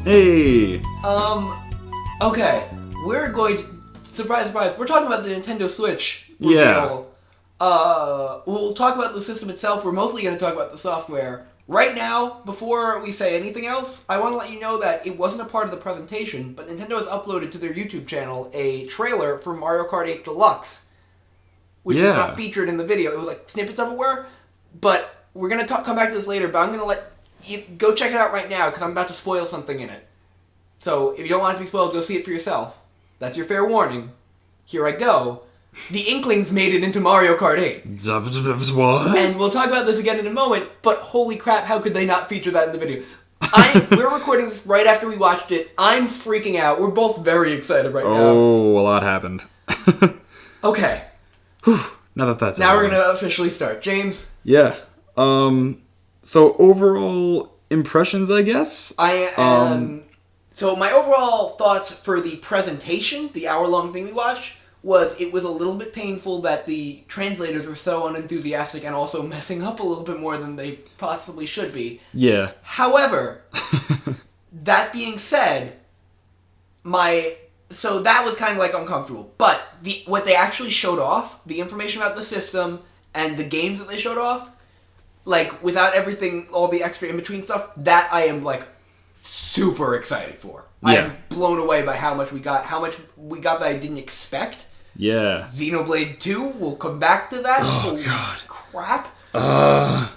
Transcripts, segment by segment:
Hey! Okay. We're going to... Surprise, surprise. We're talking about the Nintendo Switch reveal. Yeah. We'll talk about the system itself. We're mostly going to talk about the software. Right now, before we say anything else, I want to let you know that it wasn't a part of the presentation, but Nintendo has uploaded to their YouTube channel a trailer for Mario Kart 8 Deluxe, which is not featured in the video. It was like snippets everywhere, but we're going to come back to this later, but I'm going to let you go check it out right now because I'm about to spoil something in it. So if you don't want it to be spoiled, go see it for yourself. That's your fair warning. Here I go. The Inklings made it into Mario Kart 8. What? And we'll talk about this again in a moment, but holy crap, how could they not feature that in the video? We're recording this right after we watched it. I'm freaking out. We're both very excited right now. Oh, a lot happened. Okay. Whew. Now that's Now we're going to officially start. James? Yeah. So overall impressions, I guess? So my overall thoughts for the presentation, the hour-long thing we watched, was it was a little bit painful that the translators were so unenthusiastic and also messing up a little bit more than they possibly should be. Yeah. However, that being said, so that was kind of like uncomfortable. But what they actually showed off, the information about the system and the games that they showed off, like without everything, all the extra in-between stuff, that I am like super excited for. Yeah. I am blown away by how much we got that I didn't expect. Yeah. Xenoblade 2, we'll come back to that. Oh, God. Crap. I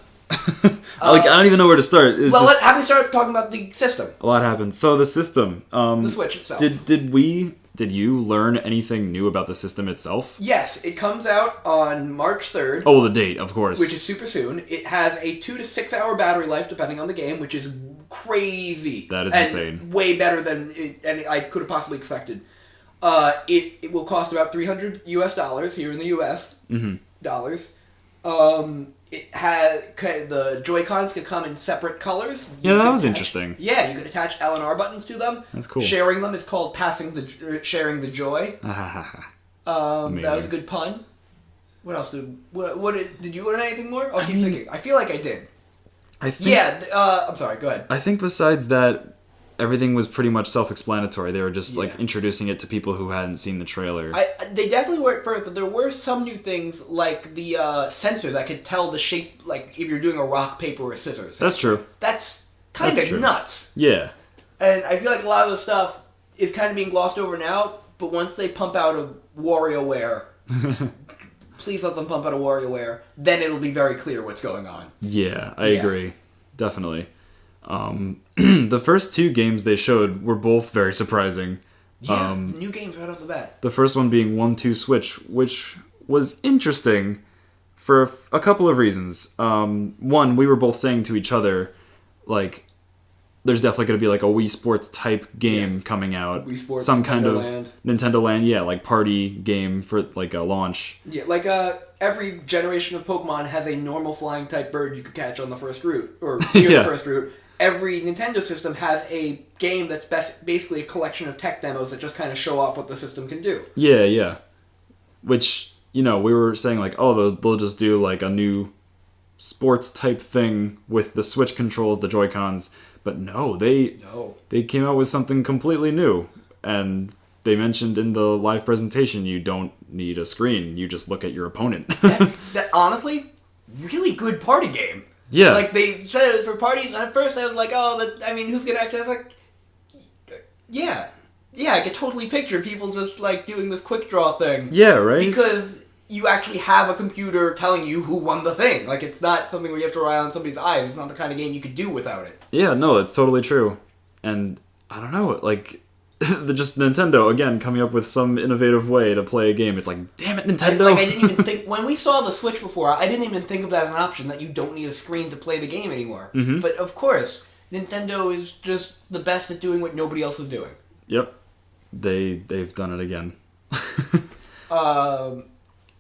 don't even know where to start. Let's have me start talking about the system. A lot happened. So the system. The Switch itself. Did you learn anything new about the system itself? Yes, it comes out on March 3rd. Oh, the date, of course. Which is super soon. It has a 2 to 6 hour battery life, depending on the game, which is crazy. That is insane. Way better than I could have possibly expected. It will cost about $300 US here in the US. Mm-hmm. Dollars. It has the Joy-Cons could come in separate colors. Yeah, that was interesting. Yeah, you could attach L and R buttons to them. That's cool. Sharing them is called sharing the joy. That was a good pun. What else did you learn anything more? I'll keep thinking. I feel like I did. I'm sorry. Go ahead. I think besides that, everything was pretty much self-explanatory. They were just like introducing it to people who hadn't seen the trailer. They definitely were at first, but there were some new things like the sensor that could tell the shape, like if you're doing a rock, paper, or scissors. That's true. That's kind of nuts. Yeah. And I feel like a lot of the stuff is kind of being glossed over now, but once they pump out a WarioWare, please let them pump out a WarioWare, then it'll be very clear what's going on. Yeah, I agree. Definitely. The first two games they showed were both very surprising. Yeah, new games right off the bat. The first one being 1-2 Switch, which was interesting for a couple of reasons. One, we were both saying to each other, like, there's definitely going to be like a Wii Sports type game coming out. Wii Sports, some Nintendo kind of Land. Nintendo Land, like party game for like a launch. Yeah, like every generation of Pokemon has a normal flying type bird you could catch on the first route, or near the first route. Every Nintendo system has a game that's basically a collection of tech demos that just kind of show off what the system can do. Yeah. Which, we were saying like, oh, they'll just do like a new sports type thing with the Switch controls, the Joy-Cons. But no, they came out with something completely new. And they mentioned in the live presentation, you don't need a screen. You just look at your opponent. that honestly, really good party game. Yeah. Like, they said it was for parties, and at first I was like, who's gonna actually... I was like, yeah, I could totally picture people just, like, doing this quick draw thing. Yeah, right? Because you actually have a computer telling you who won the thing. Like, it's not something where you have to rely on somebody's eyes. It's not the kind of game you could do without it. Yeah, no, it's totally true. And, I don't know, like... just Nintendo, again, coming up with some innovative way to play a game. It's like, damn it, Nintendo! I didn't even think... When we saw the Switch before, I didn't even think of that as an option, that you don't need a screen to play the game anymore. Mm-hmm. But, of course, Nintendo is just the best at doing what nobody else is doing. Yep. They've done it again. I'm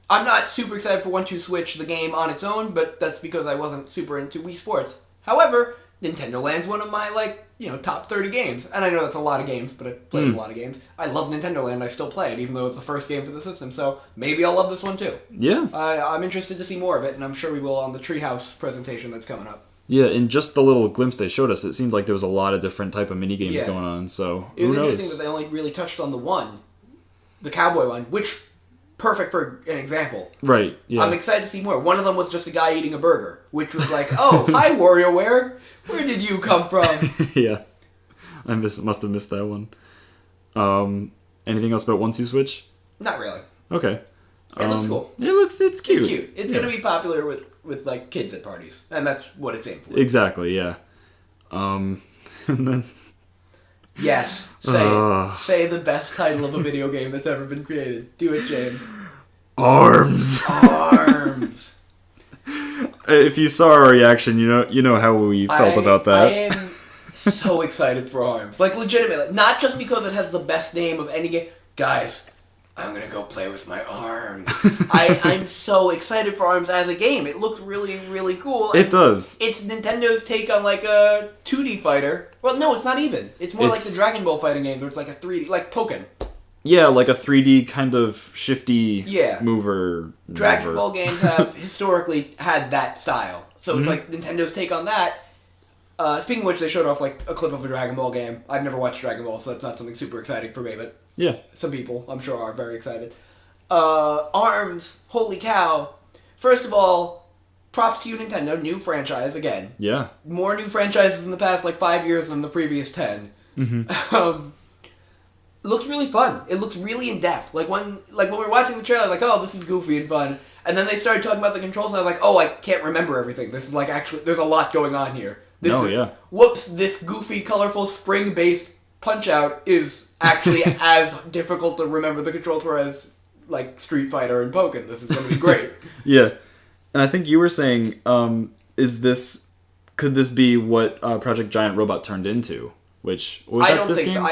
not super excited for 1-2 Switch, the game on its own, but that's because I wasn't super into Wii Sports. However, Nintendo Land's one of my, top 30 games. And I know that's a lot of games, but I've played a lot of games. I love Nintendo Land. I still play it, even though it's the first game for the system. So maybe I'll love this one, too. Yeah. I'm interested to see more of it, and I'm sure we will on the Treehouse presentation that's coming up. Yeah, in just the little glimpse they showed us, it seemed like there was a lot of different type of mini games Yeah. going on. So It was who knows? interesting that they only really touched on the cowboy one, which perfect for an example. Right. Yeah. I'm excited to see more. One of them was just a guy eating a burger, which was like, oh, hi WarioWare, where did you come from? Yeah. I must have missed that one. Anything else about 1-2 Switch? Not really. Okay. It looks cool. It's cute. It's cute. It's gonna be popular with like kids at parties, and that's what it's aimed for. Exactly. Yeah. And then. Yes. Say the best title of a video game that's ever been created. Do it, James. Arms. Arms. If you saw our reaction, you know how we felt about that. I am so excited for Arms. Like, legitimately. Not just because it has the best name of any game. Guys, I'm gonna go play with my arms. I'm so excited for Arms as a game. It looks really, really cool. It does. It's Nintendo's take on, like, a 2D fighter. Well, no, it's not even. It's more like the Dragon Ball fighting games where it's like a 3D, like Pokken. Yeah, like a 3D kind of shifty mover. Dragon Ball games have historically had that style. So it's like Nintendo's take on that. Speaking of which, they showed off like a clip of a Dragon Ball game. I've never watched Dragon Ball, so that's not something super exciting for me, but yeah, some people, I'm sure, are very excited. Arms, holy cow. First of all, props to you, Nintendo. New franchise, again. Yeah. More new franchises in the past, 5 years than the previous 10. Mm-hmm. It looks really fun. It looks really in-depth. When we were watching the trailer, oh, this is goofy and fun. And then they started talking about the controls, and I was like, oh, I can't remember everything. This is, actually, there's a lot going on here. Whoops, this goofy, colorful, spring-based Punch-Out is actually as difficult to remember the controls for as, Street Fighter and Pokken. This is going to be great. Yeah. And I think you were saying, could this be what Project Giant Robot turned into? I don't think so.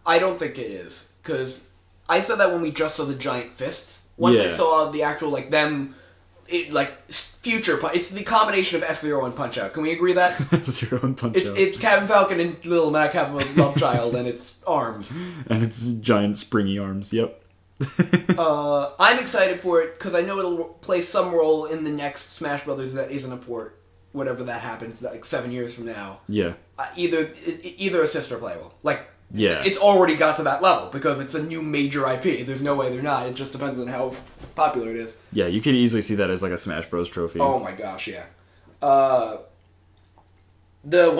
I don't think it is. Because I said that when we just saw the giant fists. Once I saw the actual, future Punch. It's the combination of F-Zero and Punch-Out. Can we agree that? F-Zero and Punch-Out. It's Captain Falcon and Little Mac have a love child, and it's arms. And it's giant springy arms, yep. I'm excited for it, because I know it'll play some role in the next Smash Brothers that isn't a port. Whatever that happens, 7 years from now. Yeah. Either assist or playable. Yeah. It's already got to that level because it's a new major IP. There's no way they're not. It just depends on how popular it is. Yeah, you could easily see that as a Smash Bros. Trophy. Oh my gosh, yeah. One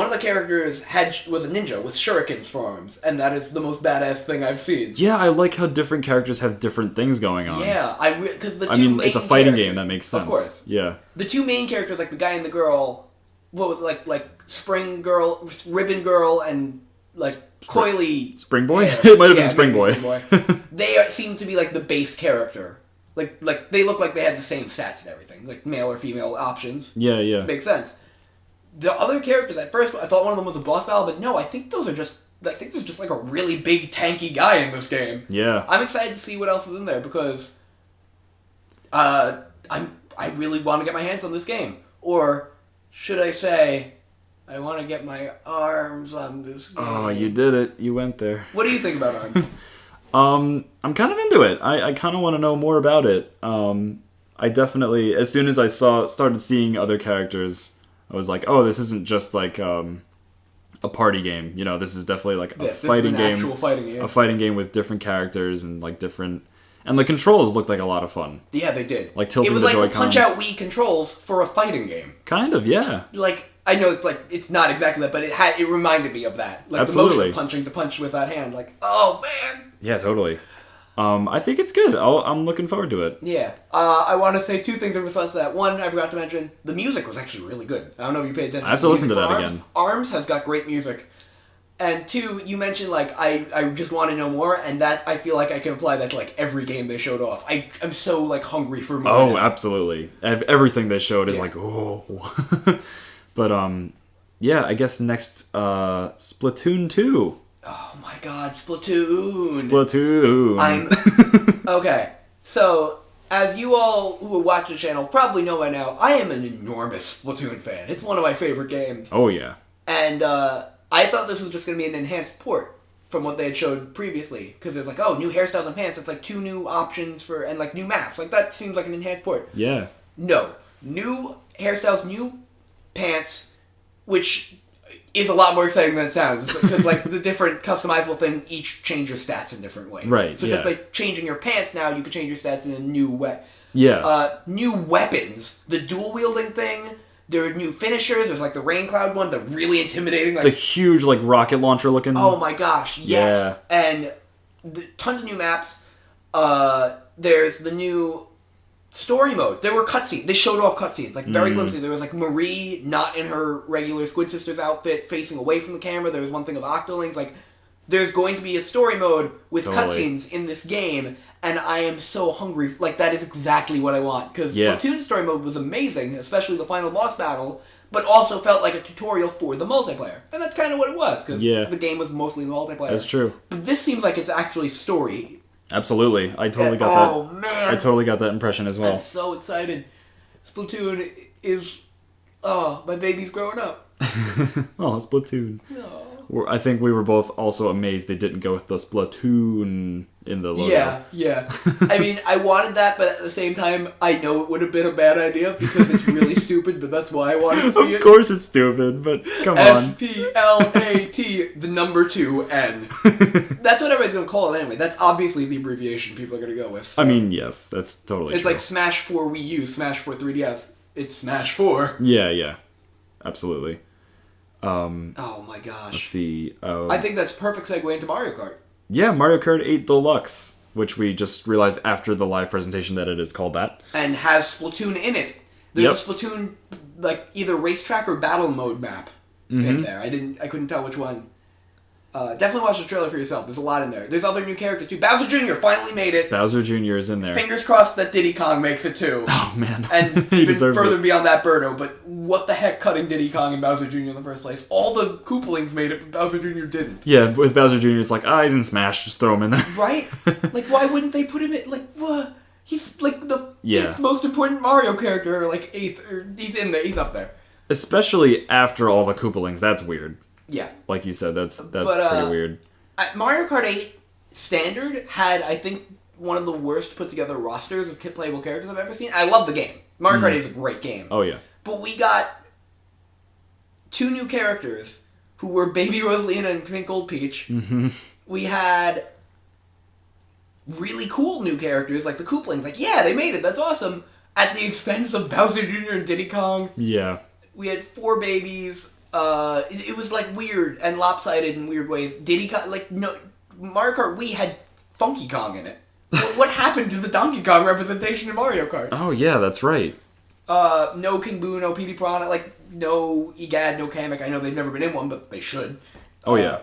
of the characters was a ninja with shurikens for arms, and that is the most badass thing I've seen. Yeah, I like how different characters have different things going on. Yeah, because it's a fighting game, that makes sense. Of course. Yeah. The two main characters, the guy and the girl, what was Spring Girl, Ribbon Girl, and coily Spring Boy? hair. It might have been Spring Boy. They seem to be the base character. They look like they had the same stats and everything, male or female options. Yeah. Makes sense. The other characters, at first, I thought one of them was a boss battle, but no, I think those are just. I think there's just a really big tanky guy in this game. Yeah. I'm excited to see what else is in there because, I really want to get my hands on this game, or should I say, I want to get my arms on this game. Oh, you did it. You went there. What do you think about Arms? I'm kind of into it. I kind of want to know more about it. I definitely, as soon as I started seeing other characters, I was like, oh, this isn't just a party game. This is definitely a fighting game. Actual fighting game. A fighting game with different characters and different. And the controls looked like a lot of fun. Yeah, they did. Tilting the Joy-Cons. It was the Punch-Out Wii controls for a fighting game. Kind of, yeah. I know it's not exactly that, but it reminded me of that. Absolutely. The motion of punching to punch with that hand. Oh, man! Yeah, totally. I think it's good. I'm looking forward to it. Yeah. I want to say two things in response to that. One, I forgot to mention, the music was actually really good. I don't know if you paid attention. I have to listen to that Arms. again. Arms has got great music. And two, you mentioned, I just want to know more, and that, I feel like I can apply that to, every game they showed off. I'm so, hungry for more. Oh, now. Absolutely. Everything they showed is oh. But, yeah, I guess next, Splatoon 2. Oh my god, Splatoon! Okay, so, as you all who watch the channel probably know by now, I am an enormous Splatoon fan. It's one of my favorite games. Oh, yeah. And, I thought this was just going to be an enhanced port from what they had showed previously. Because there's new hairstyles and pants. It's 2 new options and new maps. That seems like an enhanced port. Yeah. No. New hairstyles, new pants, which is a lot more exciting than it sounds. Because, like, the different customizable thing each change your stats in different ways. Right, So, just by changing your pants now, you can change your stats in a new way. Yeah. New weapons. The dual-wielding thing. There are new finishers. There's, like, the Rain Cloud one. The really intimidating, like... The huge, like, rocket launcher looking... Oh, my gosh. Yes. Yeah. And tons of new maps. There's the new... story mode. There were cutscenes. They showed off cutscenes, like very glimpsy. There was like Marie not in her regular Squid Sisters outfit, facing away from the camera. There was one thing of Octolings. Like, there's going to be a story mode with cutscenes in this game, and I am so hungry. Like, that is exactly what I want. Because Splatoon story mode was amazing, especially the final boss battle, but also felt like a tutorial for the multiplayer. And that's kind of what it was, because the game was mostly multiplayer. That's true. But this seems like it's actually story. Absolutely. I totally got that. Oh, man. I totally got that impression as well. I'm so excited. Splatoon is... Oh, my baby's growing up. Oh, Splatoon. Oh. I think we were both also amazed they didn't go with the Splatoon in the logo. Yeah. I mean, I wanted that, but at the same time, I know it would have been a bad idea because it's really stupid, but that's why I wanted to see it. Of course it's stupid, but come on. S-P-L-A-T, the number 2 N. That's what everybody's going to call it anyway. That's obviously the abbreviation people are going to go with. I mean, yes, that's totally true. It's like Smash 4 Wii U, Smash 4 3DS. It's Smash 4. Yeah. Absolutely. Oh my gosh. Let's see. I think that's perfect segue into Mario Kart. Yeah, Mario Kart 8 Deluxe, which we just realized after the live presentation that it is called that. And has Splatoon in it. There's a Splatoon, like, either racetrack or battle mode map in there. I couldn't tell which one. Definitely watch the trailer for yourself. There's a lot in there. There's other new characters too. Bowser Jr. finally made it. Bowser Jr. is in there. Fingers crossed that Diddy Kong makes it too. Oh man, and he even deserves further it. Beyond that, Birdo. But what the heck, cutting Diddy Kong and Bowser Jr. in the first place? All the Koopalings made it, but Bowser Jr. didn't. Yeah, with Bowser Jr. it's like, he's in Smash, just throw him in there. Right? Like, why wouldn't they put him in? Like, what? He's like the 5th most important Mario character, or like 8th. Or he's in there. He's up there. Especially after all the Koopalings. That's weird. Yeah. Like you said, that's pretty weird. Mario Kart 8 Standard had, I think, one of the worst put together rosters of playable characters I've ever seen. I love the game. Mario Kart 8 is a great game. Oh, yeah. But we got 2 new characters who were Baby Rosalina and Pink Gold Peach. Mm-hmm. We had really cool new characters like the Koopalings. Like, yeah, they made it. That's awesome. At the expense of Bowser Jr. and Diddy Kong. Yeah. We had 4 babies. It was like weird and lopsided in weird ways. Diddy Kong, like, no, Mario Kart Wii had Funky Kong in it. What happened to the Donkey Kong representation in Mario Kart? Oh yeah, that's right. No King Boo, no Petey Piranha, like no Egad, no Kamek. I know they've never been in one, but they should. Oh yeah.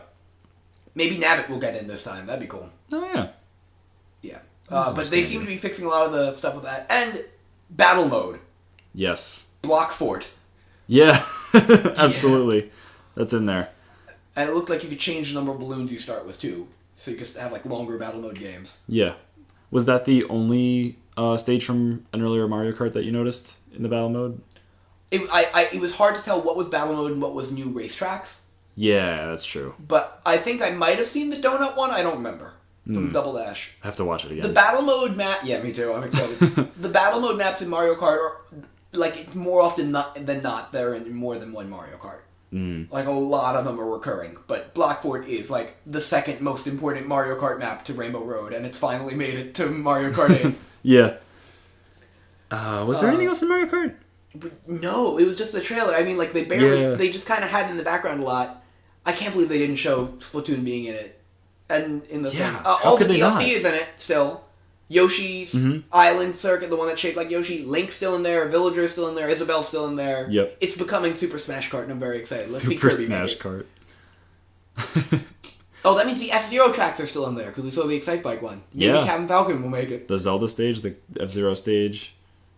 Maybe Nabbit will get in this time. That'd be cool. Oh yeah. Yeah. But they seem to be fixing a lot of the stuff with that. And battle mode. Yes. Block Fort. Yeah. Absolutely. That's in there. And it looked like you could change the number of balloons you start with too. So you could have like longer battle mode games. Yeah. Was that the only stage from an earlier Mario Kart that you noticed in the battle mode? It was hard to tell what was battle mode and what was new racetracks. Yeah, that's true. But I think I might have seen the donut one. I don't remember. From Double Dash. I have to watch it again. The battle mode map... Yeah, me too. I'm excited. The battle mode maps in Mario Kart are... Like, more often than not, they're in more than one Mario Kart. Like, a lot of them are recurring. But Block Fort is, like, the second most important Mario Kart map to Rainbow Road, and it's finally made it to Mario Kart 8. Yeah. Was there anything else in Mario Kart? No, it was just the trailer. I mean, like, they they just kind of had it in the background a lot. I can't believe they didn't show Splatoon being in it. And in the thing. All the DLC is in it, still. Yoshi's Island Circuit, the one that's shaped like Yoshi. Link's still in there. Villager's still in there. Isabel's still in there. Yep. It's becoming Super Smash Kart, and I'm very excited. Let's Super see Kirby Smash make it. Kart. Oh, that means the F-Zero tracks are still in there, because we saw the Excite Bike one. Maybe Captain Falcon will make it. The Zelda stage, the F-Zero stage.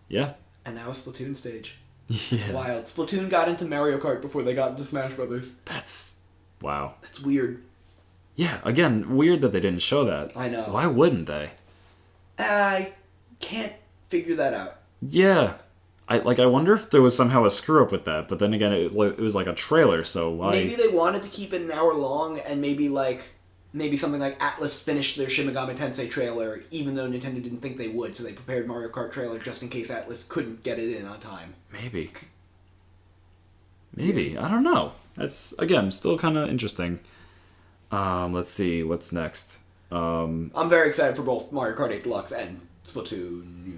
Yeah. And now a Splatoon stage. Yeah. It's wild. Splatoon got into Mario Kart before they got into Smash Brothers. That's... Wow. That's weird. Yeah, again, weird that they didn't show that. I know. Why wouldn't they? I can't figure that out. Yeah. I wonder if there was somehow a screw-up with that, but then again, it was like a trailer, so why... Maybe they wanted to keep it an hour long, and maybe something like Atlas finished their Shin Megami Tensei trailer, even though Nintendo didn't think they would, so they prepared Mario Kart trailer just in case Atlas couldn't get it in on time. Maybe. Maybe. I don't know. That's, again, still kind of interesting. Let's see. What's next? I'm very excited for both Mario Kart 8 Deluxe and Splatoon.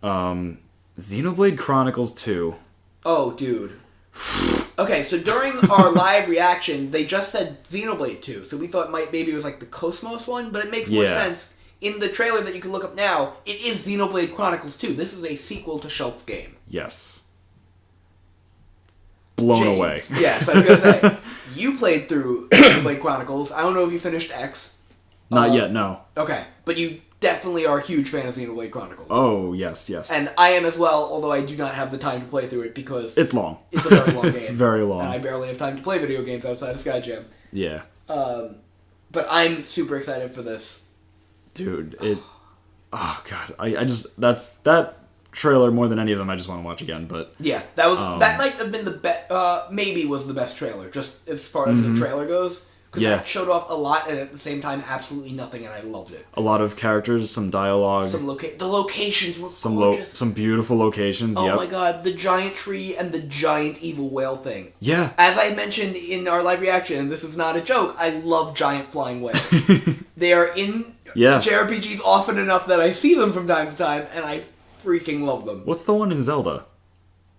Xenoblade Chronicles 2. Oh, dude. Okay, so during our live reaction, they just said Xenoblade 2, so we thought maybe it was like the Cosmos one, but it makes more sense. In the trailer that you can look up now, it is Xenoblade Chronicles 2. This is a sequel to Shulk's game. Yes. Blown away. Yes, I was going to say, you played through Xenoblade Chronicles. I don't know if you finished X. Not yet, no. Okay, but you definitely are a huge fan of Xenoblade Chronicles. Oh, yes. And I am as well, although I do not have the time to play through it because... It's long. It's a very long game. It's very long. And I barely have time to play video games outside of SkyJam. Yeah. But I'm super excited for this. Dude, oh, God. I just... That trailer, more than any of them, I just want to watch again, but... Yeah, that might have been the best... maybe was the best trailer, just as far as the trailer goes. Because that showed off a lot, and at the same time, absolutely nothing, and I loved it. A lot of characters, some dialogue. The locations were gorgeous. Some beautiful locations, Oh my god, the giant tree and the giant evil whale thing. Yeah. As I mentioned in our live reaction, and this is not a joke, I love giant flying whales. They are in JRPGs often enough that I see them from time to time, and I freaking love them. What's the one in Zelda?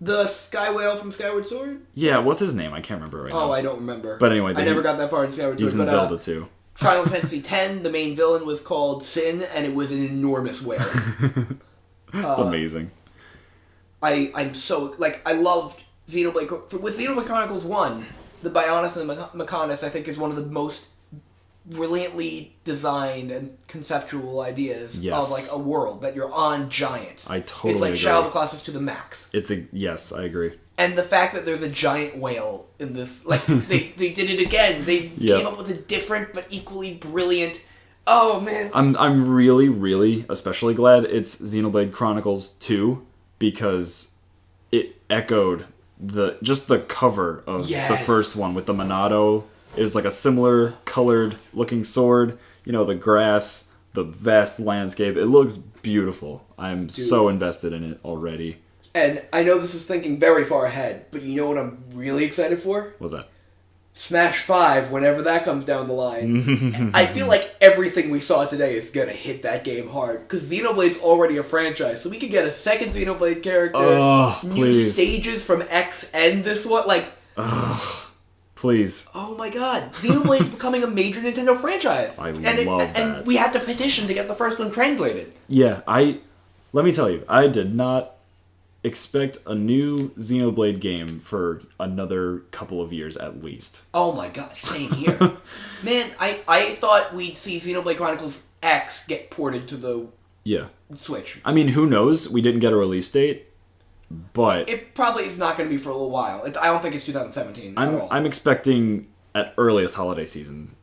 The Sky Whale from Skyward Sword? Yeah, what's his name? I can't remember right now. Oh, I don't remember. But anyway, I never got that far in Skyward Sword. He's in Zelda too. Final Fantasy X, the main villain was called Sin, and it was an enormous whale. It's amazing. I'm so... I loved Xenoblade... With Xenoblade Chronicles 1, the Bionis and the Mechonis, I think, is one of the most brilliantly designed and conceptual ideas of a world that you're on giants. I totally agree. It's Shadow of the Colossus to the max. Yes, I agree. And the fact that there's a giant whale in this, they did it again. They came up with a different but equally brilliant. Oh man, I'm really, really especially glad it's Xenoblade Chronicles 2 because it echoed the cover of the first one with the Monado. It was like a similar colored looking sword. You know, the grass, the vast landscape. It looks beautiful. I'm so invested in it already. And I know this is thinking very far ahead, but you know what I'm really excited for? What's that? Smash 5, whenever that comes down the line. I feel like everything we saw today is going to hit that game hard. Because Xenoblade's already a franchise, so we could get a second Xenoblade character, new stages from X and this one. Please. Oh my god. Xenoblade's becoming a major Nintendo franchise. I love that. And we had to petition to get the first one translated. Yeah, let me tell you, I did not expect a new Xenoblade game for another couple of years at least. Oh my god, same here. Man, I thought we'd see Xenoblade Chronicles X get ported to the Switch. I mean, who knows? We didn't get a release date. But it probably is not going to be for a little while. I don't think it's 2017 at all. I'm expecting at earliest holiday season.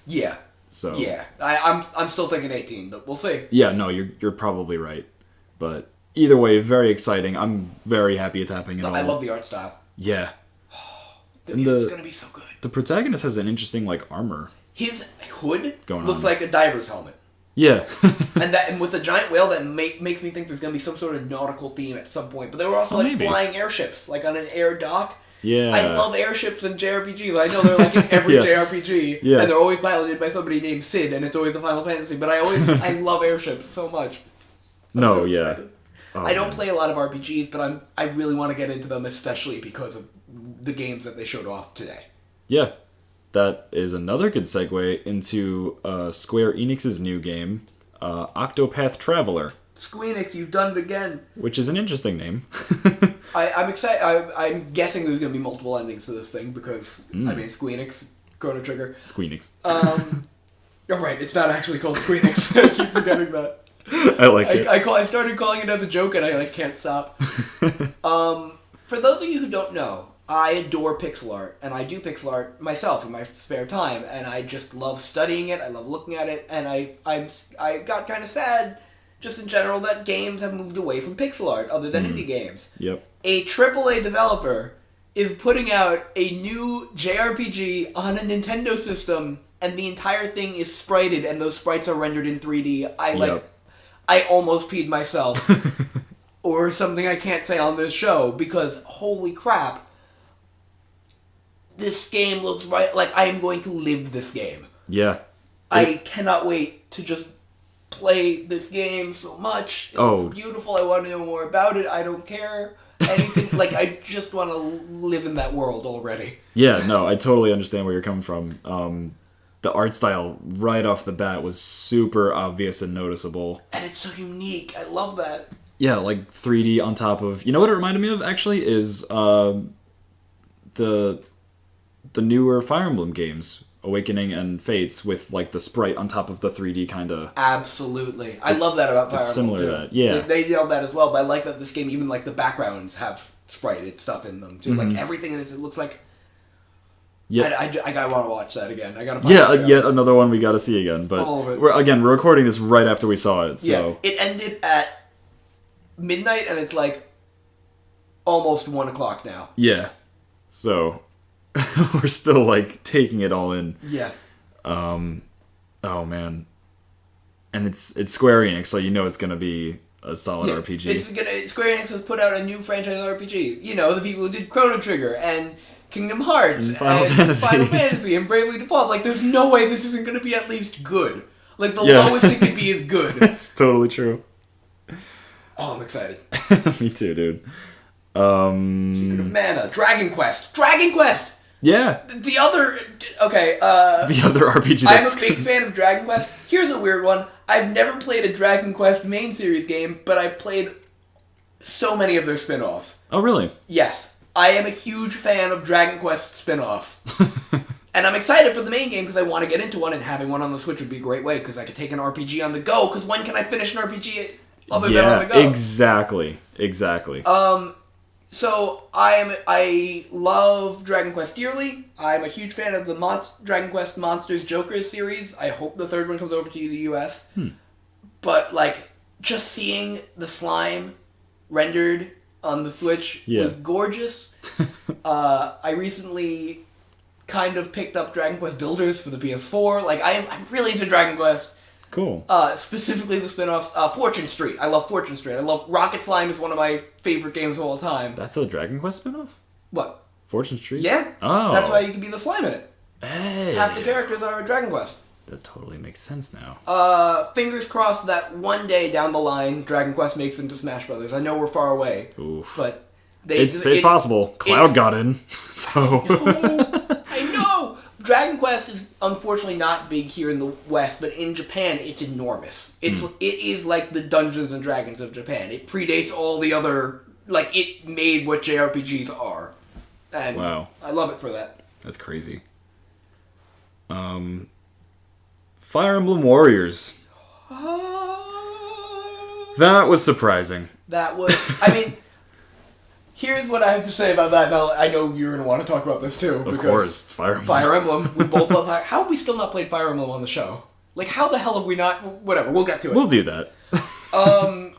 Yeah. So yeah, I'm still thinking 18, but we'll see. Yeah, no, you're probably right. But either way, very exciting. I'm very happy it's happening. I love the art style. Yeah. The music's going to be so good. The protagonist has an interesting armor. His hood looks like a diver's helmet. Yeah. and with the giant whale, that makes me think there's going to be some sort of nautical theme at some point. But there were also flying airships, on an air dock. Yeah. I love airships in JRPGs. I know they're in every JRPG. Yeah. And they're always piloted by somebody named Sid, and it's always a Final Fantasy. But I love airships so much. I don't play a lot of RPGs, but I really want to get into them, especially because of the games that they showed off today. Yeah. That is another good segue into Square Enix's new game, Octopath Traveler. Squeenix, you've done it again. Which is an interesting name. I'm excited. I'm guessing there's going to be multiple endings to this thing because, Squeenix, Chrono Trigger. Squeenix. You're right, it's not actually called Squeenix. I keep forgetting that. I like it. I started calling it as a joke and I can't stop. For those of you who don't know, I adore pixel art, and I do pixel art myself in my spare time, and I just love studying it, I love looking at it, and I got kind of sad, just in general, that games have moved away from pixel art, other than indie games. Yep. A AAA developer is putting out a new JRPG on a Nintendo system, and the entire thing is sprited, and those sprites are rendered in 3D. I almost peed myself. or something I can't say on this show because holy crap, this game looks right. Like I am going to live this game. Yeah. I cannot wait to just play this game so much. It's beautiful. I want to know more about it. I don't care anything. Like I just want to live in that world already. Yeah, no, I totally understand where you're coming from. The art style right off the bat was super obvious and noticeable. And it's so unique. I love that. Yeah, like 3D on top of... You know what it reminded me of, actually, is the newer Fire Emblem games, Awakening and Fates, with like the sprite on top of the 3D kind of... Absolutely. I love that about Fire Emblem. It's similar to that, yeah. They nailed that as well, but I like that this game, even like the backgrounds have sprited stuff in them, too. Mm-hmm. Like everything in this, it looks like... Yeah, I gotta want to watch that again. I gotta. Yet another one we gotta see again. But all of it. We're recording this right after we saw it. So yeah, it ended at midnight, and it's like almost 1 o'clock now. Yeah, so we're still like taking it all in. Yeah. Oh man, and it's Square Enix, so you know it's gonna be a solid RPG. Square Enix has put out a new franchise RPG. You know, the people who did Chrono Trigger and Kingdom Hearts and Final Fantasy and Bravely Default. Like, there's no way this isn't going to be at least good. Like, the lowest it could be is good. That's totally true. Oh, I'm excited. Me too, dude. Secret of Mana, Dragon Quest. Yeah. The other... Okay, the other RPG I'm a big fan of Dragon Quest. Here's a weird one. I've never played a Dragon Quest main series game, but I've played so many of their spin-offs. Oh, really? Yes. I am a huge fan of Dragon Quest spin-offs. And I'm excited for the main game because I want to get into one, and having one on the Switch would be a great way because I could take an RPG on the go, because when can I finish an RPG other than on the go? Exactly. So I love Dragon Quest dearly. I'm a huge fan of the Dragon Quest Monsters Jokers series. I hope the third one comes over to the US. But, like, just seeing the slime rendered on the Switch was gorgeous. I recently kind of picked up Dragon Quest Builders for the PS4. Like, I'm really into Dragon Quest. Cool. Specifically the spin-offs. Fortune Street. I love Fortune Street. I love Rocket Slime is one of my favorite games of all time. That's a Dragon Quest spin-off? What? Fortune Street? Yeah. Oh. That's why you can be the slime in it. Hey. Half the characters are Dragon Quest. That totally makes sense now. Fingers crossed that one day down the line, Dragon Quest makes into Smash Brothers. I know we're far away. Oof. But it's possible. Cloud got in, so... I know! Dragon Quest is unfortunately not big here in the West, but in Japan, it's enormous. It is like the Dungeons and Dragons of Japan. It predates all the other... Like, it made what JRPGs are. And wow. I love it for that. That's crazy. Fire Emblem Warriors. That was surprising. That was... I mean... Here's what I have to say about that. Now, I know you're going to want to talk about this too. Of course, it's Fire Emblem. Fire Emblem. We both love Fire. How have we still not played Fire Emblem on the show? Like, how the hell have we not... Whatever, we'll get to it. We'll do that.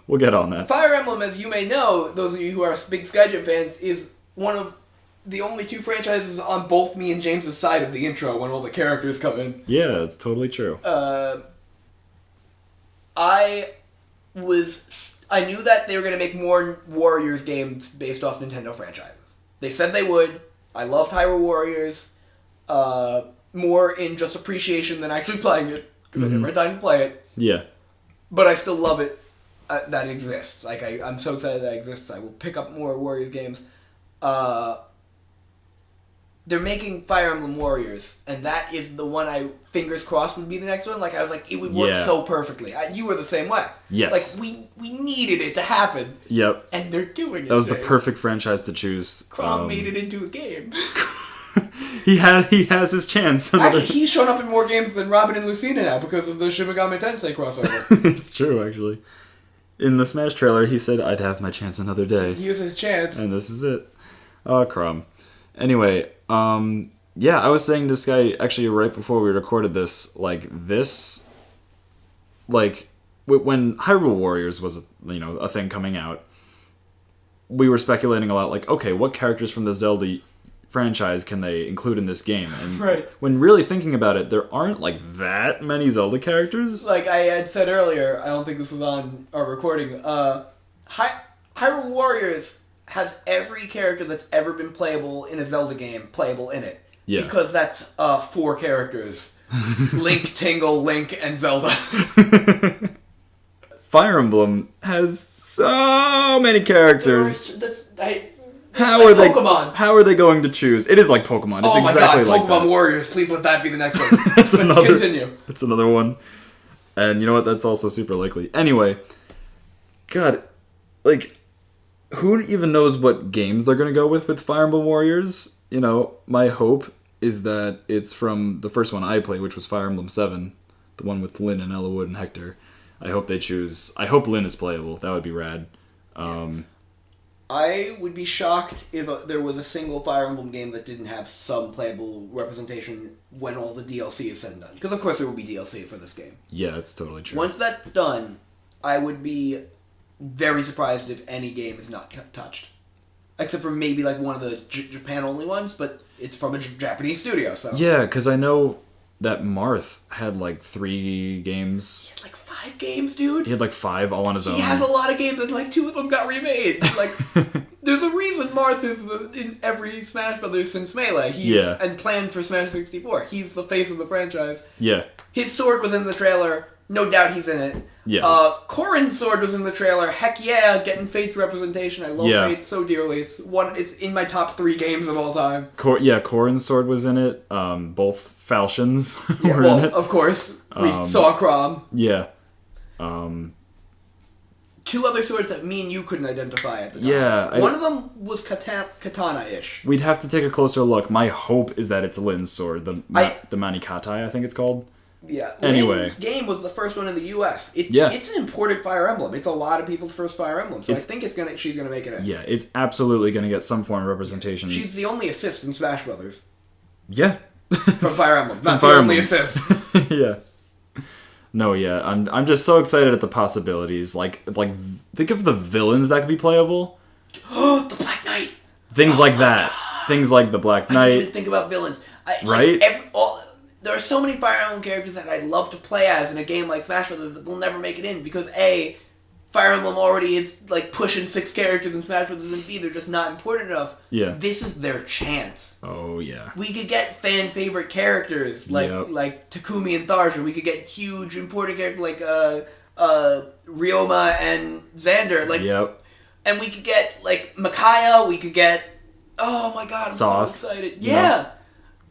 We'll get on that. Fire Emblem, as you may know, those of you who are big SkyJam fans, is one of the only two franchises on both me and James's side of the intro when all the characters come in. Yeah, it's totally true. I knew that they were going to make more Warriors games based off Nintendo franchises. They said they would. I loved Hyrule Warriors. More in just appreciation than actually playing it, because I never had time to play it. Yeah. But I still love it that it exists. Like, I'm so excited that it exists. I will pick up more Warriors games. They're making Fire Emblem Warriors, and that is the one I, fingers crossed, would be the next one. Like, I was like, it would work so perfectly. You were the same way. Yes. Like, we needed it to happen. Yep. And they're doing it. That was the perfect franchise to choose. Crom made it into a game. He has his chance. Actually, he's shown up in more games than Robin and Lucina now because of the Shin Megami Tensei crossover. It's true, actually. In the Smash trailer, he said, "I'd have my chance another day." Here's his chance. And this is it. Oh, Crom. Anyway, yeah, I was saying to Sky, actually, right before we recorded this, when Hyrule Warriors was, a thing coming out, we were speculating a lot, like, okay, what characters from the Zelda franchise can they include in this game? And when really thinking about it, there aren't, that many Zelda characters. Like I had said earlier, I don't think this was on our recording, Hyrule Warriors has every character that's ever been playable in a Zelda game playable in it. Yeah. Because that's 4 characters. Link, Tingle, Link, and Zelda. Fire Emblem has so many characters. How are they? Pokemon. How are they going to choose? It is like Pokemon. It's exactly like Pokemon that. Warriors. Please let that be the next one. Continue. That's another one. And you know what? That's also super likely. Anyway, God, like, who even knows what games they're going to go with Fire Emblem Warriors? You know, my hope is that it's from the first one I played, which was Fire Emblem 7, the one with Lyn and Ellawood and Hector. I hope they choose... I hope Lyn is playable. That would be rad. I would be shocked if there was a single Fire Emblem game that didn't have some playable representation when all the DLC is said and done. Because, of course, there will be DLC for this game. Yeah, that's totally true. Once that's done, I would be very surprised if any game is not touched. Except for maybe like one of the Japan-only ones, but it's from a Japanese studio, so... Yeah, because I know that Marth had like 3 games. He had like 5 games, dude. He had like 5 all on his own. He has a lot of games, and like 2 of them got remade. Like, there's a reason Marth is in every Smash Brothers since Melee. And planned for Smash 64. He's the face of the franchise. Yeah. His sword was in the trailer. No doubt he's in it. Yeah. Corrin's sword was in the trailer. Heck yeah, getting Fate's representation. I love Fate so dearly. It's in my top 3 games of all time. Corrin's sword was in it. Both falchions were in it. Of course. We saw Crom. Yeah. 2 other swords that me and you couldn't identify at the time. Yeah. One of them was katana-ish. We'd have to take a closer look. My hope is that it's Lyn's sword. The Manikatai, I think it's called. Yeah. Anyway. Lyn's game was the first one in the U.S. It's an imported Fire Emblem. It's a lot of people's first Fire Emblem. So I think she's going to make it in. Yeah, it's absolutely going to get some form of representation. She's the only assist in Smash Brothers. Yeah. From Fire Emblem. Not the only assist. Yeah. No, yeah. I'm just so excited at the possibilities. Like think of the villains that could be playable. Oh, the Black Knight. Things like that. God. Things like the Black Knight. I didn't even think about villains. Right? There are so many Fire Emblem characters that I'd love to play as in a game like Smash Bros. That will never make it in because A, Fire Emblem already is like pushing 6 characters in Smash Bros. And B, they're just not important enough. Yeah. This is their chance. Oh yeah. We could get fan favorite characters like Takumi and Tharja. We could get huge important characters like Ryoma and Xander. And we could get like Micaiah. We could get oh my god, I'm so excited. Yeah.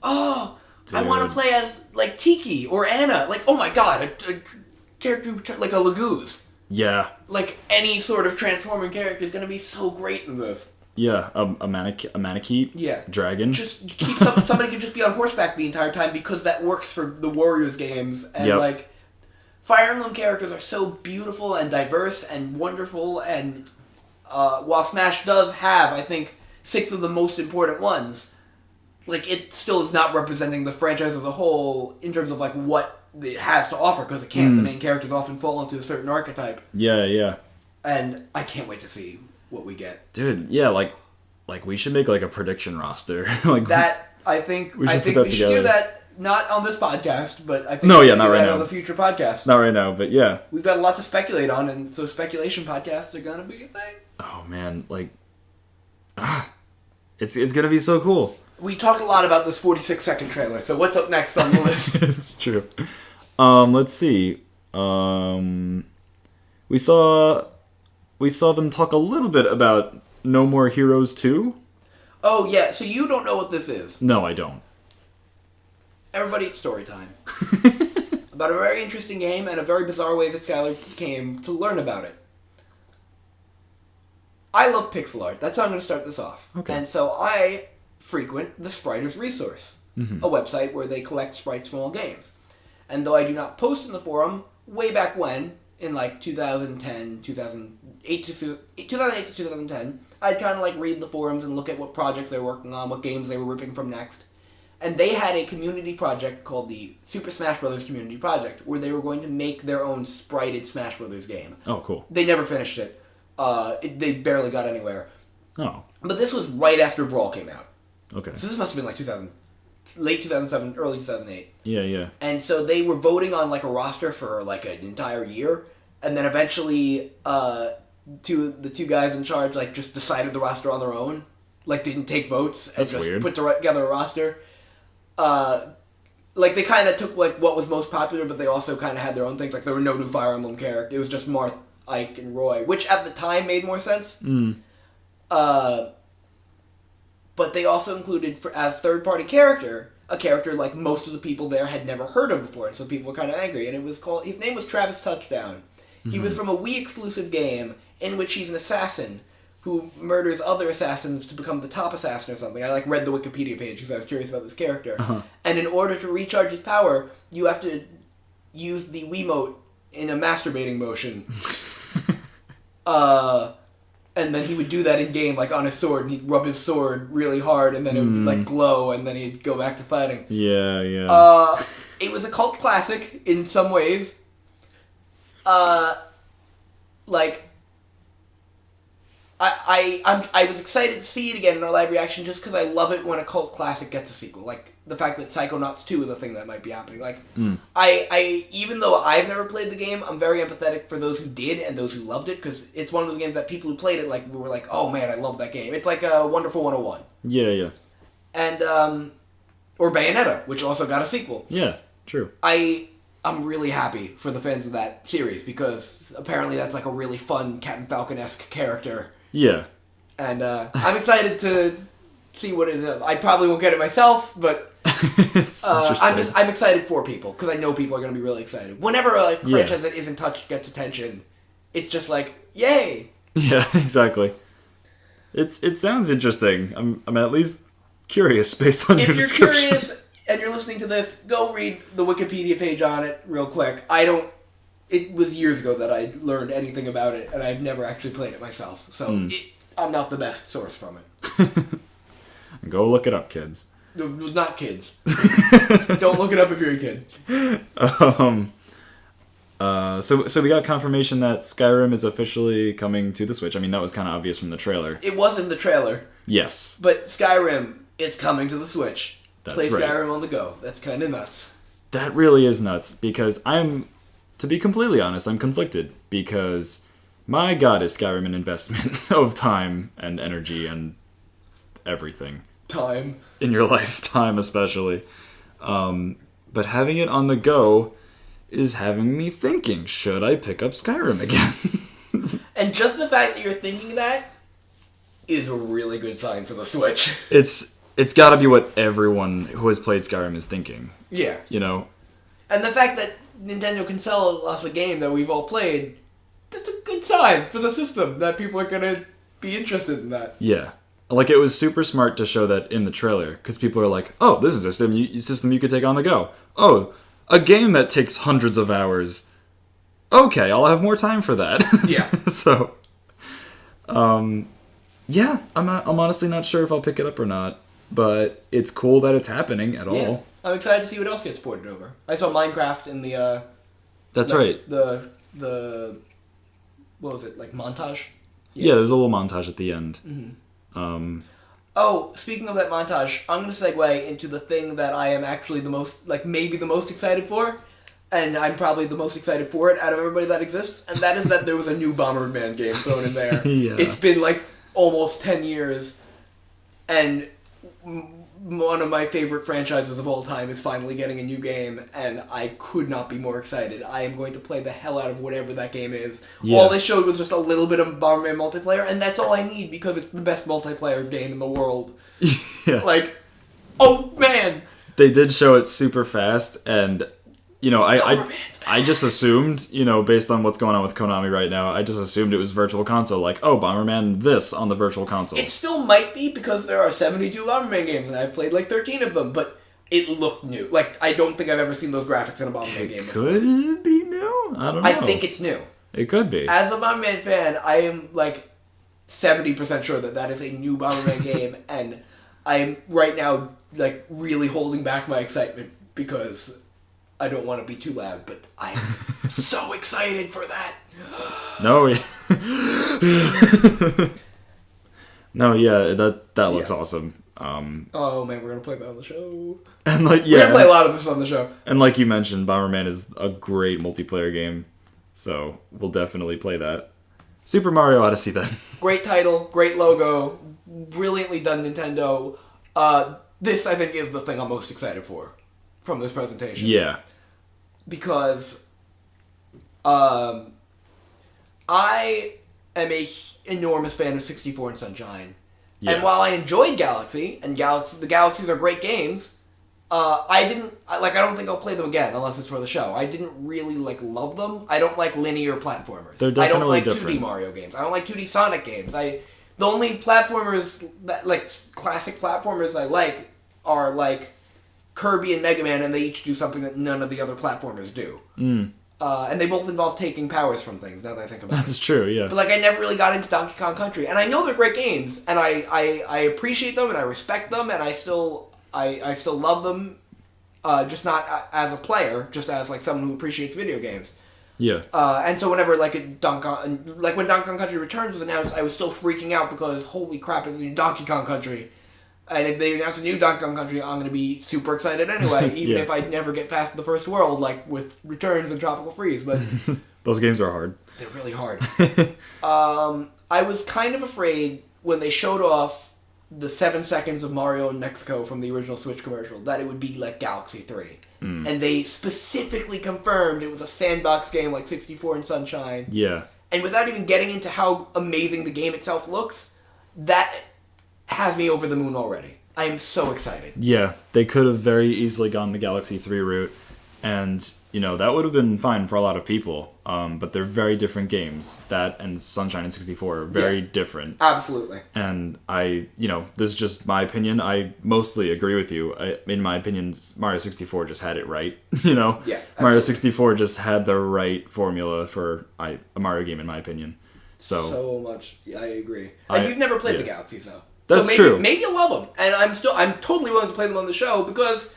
Oh. Dude. I want to play as, like, Tiki or Anna. Like, oh my god, a character like a Laguz. Yeah. Like, any sort of transforming character is going to be so great in this. Yeah, a Manakee. Yeah. Dragon. Just keep somebody can just be on horseback the entire time because that works for the Warriors games. And, like, Fire Emblem characters are so beautiful and diverse and wonderful. And while Smash does have, I think, 6 of the most important ones... Like, it still is not representing the franchise as a whole in terms of, like, what it has to offer, because it can't. The main characters often fall into a certain archetype. Yeah, yeah. And I can't wait to see what we get. Dude, yeah, like we should make, like, a prediction roster. Like that, I think we should do that, not on this podcast, but I think not right now. On the future podcast. Not right now, but yeah. We've got a lot to speculate on, and so speculation podcasts are going to be a thing. Oh, man, like... It's going to be so cool. We talked a lot about this 46-second trailer, so what's up next on the list? It's true. Let's see. We saw them talk a little bit about No More Heroes 2. Oh, yeah, so you don't know what this is. No, I don't. Everybody, it's story time. About a very interesting game and a very bizarre way that Skyler came to learn about it. I love pixel art. That's how I'm going to start this off. Okay. And so I... frequent the Spriters Resource, a website where they collect sprites from all games. And though I do not post in the forum, way back when, in like 2008 to 2010, I'd kind of like read the forums and look at what projects they were working on, what games they were ripping from next. And they had a community project called the Super Smash Bros. Community Project, where they were going to make their own sprited Smash Bros. Game. Oh, cool. They never finished it. They barely got anywhere. Oh. But this was right after Brawl came out. Okay. So this must have been like late 2007, early 2008. Yeah, yeah. And so they were voting on like a roster for like an entire year, and then eventually the two guys in charge like just decided the roster on their own, like didn't take votes and That's just weird. put together a roster. Like they kind of took like what was most popular, but they also kind of had their own things. Like there were no new Fire Emblem characters. It was just Marth, Ike, and Roy, which at the time made more sense. But they also included as third-party character a character like most of the people there had never heard of before, and so people were kind of angry. And his name was Travis Touchdown. He was from a Wii exclusive game in which he's an assassin who murders other assassins to become the top assassin or something. I like read the Wikipedia page because I was curious about this character. And in order to recharge his power, you have to use the Wiimote in a masturbating motion. And then he would do that in game, like on his sword, and he'd rub his sword really hard, and then it would like glow, and then he'd go back to fighting. Yeah. It was a cult classic in some ways. Like, I was excited to see it again in our live reaction just because I love it when a cult classic gets a sequel. Like, the fact that Psychonauts 2 is a thing that might be happening. Like, I even though I've never played the game, I'm very empathetic for those who did and those who loved it, because it's one of those games that people who played it, like, were like, oh man, I love that game. It's like a Wonderful 101. Yeah. And, or Bayonetta, which also got a sequel. Yeah, true. I'm really happy for the fans of that series, because apparently that's like a really fun Captain Falcon-esque character. Yeah. And I'm excited to see what it is. I probably won't get it myself, but It's interesting. I'm excited for people, because I know people are going to be really excited. Whenever a franchise that isn't touched gets attention, it's just like, yay! Yeah, exactly. It sounds interesting. I'm at least curious based on your description. If you're curious and you're listening to this, go read the Wikipedia page on it real quick. It was years ago that I learned anything about it, and I've never actually played it myself, so I'm not the best source from it. Go look it up, kids. No, not kids. Don't look it up if you're a kid. So we got confirmation that Skyrim is officially coming to the Switch. I mean, that was kind of obvious from the trailer. It was in the trailer. Yes. But Skyrim is coming to the Switch. That's Play right. Skyrim on the go. That's kind of nuts. That really is nuts, because to be completely honest, I'm conflicted, because my god is Skyrim an investment of time and energy and everything. Time. In your lifetime, especially. But having it on the go is having me thinking, should I pick up Skyrim again? And just the fact that you're thinking that is a really good sign for the Switch. It's got to be what everyone who has played Skyrim is thinking. Yeah. You know? And the fact that Nintendo can sell us a game that we've all played, that's a good sign for the system, that people are going to be interested in that. Yeah. Like, it was super smart to show that in the trailer, because people are like, oh, this is a system you could take on the go. Oh, a game that takes hundreds of hours. Okay, I'll have more time for that. Yeah. So, yeah, I'm honestly not sure if I'll pick it up or not, but it's cool that it's happening at all. I'm excited to see what else gets ported over. I saw Minecraft in the That's right. The what was it, like montage? Yeah, there's a little montage at the end. Mm-hmm. Oh, speaking of that montage, I'm going to segue into the thing that I am actually the most, like maybe the most excited for, and I'm probably the most excited for it out of everybody that exists, and that is that there was a new Bomberman game thrown in there. Yeah. It's been like almost 10 years, and one of my favorite franchises of all time is finally getting a new game, and I could not be more excited. I am going to play the hell out of whatever that game is. Yeah. All they showed was just a little bit of Bomberman multiplayer, and that's all I need because it's the best multiplayer game in the world. Yeah. Like, oh man! They did show it super fast, and, you know, I just assumed, you know, based on what's going on with Konami right now, I just assumed it was Virtual Console, like, oh, Bomberman this on the Virtual Console. It still might be, because there are 72 Bomberman games, and I've played like 13 of them, but it looked new. Like, I don't think I've ever seen those graphics in a Bomberman game before. Could it be new? I don't know. I think it's new. It could be. As a Bomberman fan, I am like 70% sure that is a new Bomberman game, and I am right now like really holding back my excitement because I don't want to be too loud, but I am so excited for that. No, no, yeah, that looks awesome. Oh man, we're gonna play that on the show. And like, we're gonna play a lot of this on the show. And like you mentioned, Bomberman is a great multiplayer game, so we'll definitely play that. Super Mario Odyssey then. Great title, great logo, brilliantly done, Nintendo. This, I think, is the thing I'm most excited for from this presentation. Yeah. Because I am a enormous fan of 64 and Sunshine. Yeah. And while I enjoyed Galaxy, and the Galaxies are great games, I don't think I'll play them again unless it's for the show. I didn't really, love them. I don't like linear platformers. They're definitely I don't like different. 2D Mario games. I don't like 2D Sonic games. The only platformers, classic platformers I like are, Kirby and Mega Man, and they each do something that none of the other platformers do. And they both involve taking powers from things, now that I think about it. That's true, yeah. But, I never really got into Donkey Kong Country. And I know they're great games, and I appreciate them, and I respect them, and I still love them, just not as a player, just as, someone who appreciates video games. Yeah. And so whenever, when Donkey Kong Country Returns was announced, I was still freaking out because, holy crap, it's a new Donkey Kong Country. And if they announce a new Donkey Kong Country, I'm going to be super excited anyway, even if I never get past the first world, with Returns and Tropical Freeze. But those games are hard. They're really hard. I was kind of afraid when they showed off the 7 seconds of Mario in Mexico from the original Switch commercial that it would be like Galaxy 3. And they specifically confirmed it was a sandbox game like 64 and Sunshine. Yeah. And without even getting into how amazing the game itself looks, that has me over the moon already. I am so excited. Yeah, they could have very easily gone the Galaxy 3 route, and, that would have been fine for a lot of people, but they're very different games. That and Sunshine and 64 are very different. Absolutely. And this is just my opinion. I mostly agree with you. In my opinion, Mario 64 just had it right, Yeah, absolutely. Mario 64 just had the right formula for a Mario game, in my opinion. So much. Yeah, I agree. And you've never played the Galaxies, though. That's true. Maybe you'll love them, and I'm totally willing to play them on the show because